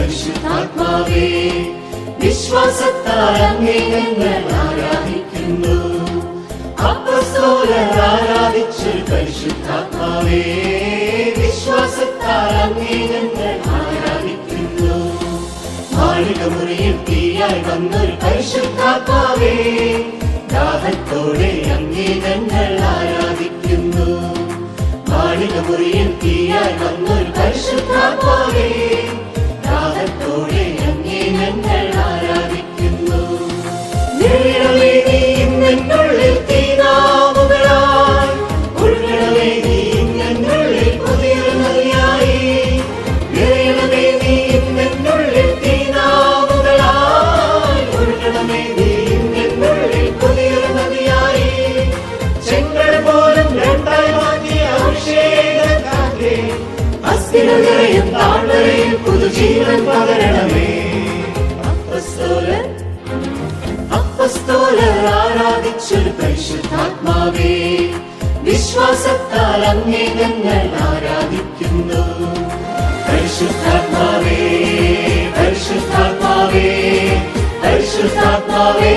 പരിശുദ്ധാത്മാവേ, വിശ്വാസത്താൽ അങ്ങേ ഞങ്ങൾ ആരാധിക്കുന്നു. അപ്പസ്തോലർ ആരാധിച്ചു പരിശുദ്ധാത്മാവേ, വിശ്വാസത്താൽ അങ്ങേ ഞങ്ങൾ ആരാധിക്കുന്നു. മാളികമുറിയിൽ തീയായി വന്നൊരു പരിശുദ്ധാത്മാവേ, ദാഹത്തോടെ അങ്ങേ ഞങ്ങൾ ആരാധിക്കുന്നു. മാളികമുറിയിൽ തീയായി വന്നൊരു പരിശുദ്ധാത്മാവേ, ദാഹത്തോടെ അങ്ങേ ഞങ്ങൾ ആരാധിക്കുന്നു. നിറയണമേ നീ ഇന്നെന്നുള്ളിൽ തീനാവുകളായി, ഒഴുകണമേ നീ ഇന്നെന്നുള്ളിൽ പുതിയൊരു നദിയായി. നിറയണമേ നീ ഇന്നെന്നുള്ളിൽ തീനാവുകളായി, ഒഴുകണമേ നീ ഇന്നെന്നുള്ളിൽ പുതിയൊരു നദിയായി. ചെങ്കടൽ പോലും രണ്ടായി മാറ്റിയ അഭിഷേകക്കാറ്റേ, അസ്ഥിരതയും താഴ്വരയിൽ പുതുജീവൻ പകരണമേ. അപ്പസ്തോലർ ആരാധിച്ചൊരു പരിശുദ്ധാത്മാവേ, വിശ്വാസത്താൽ അങ്ങേ ഞങ്ങൾ ആരാധിക്കുന്നു. പരിശുദ്ധാത്മാവേ, പരിശുദ്ധാത്മാവേ, പരിശുദ്ധാത്മാവേ,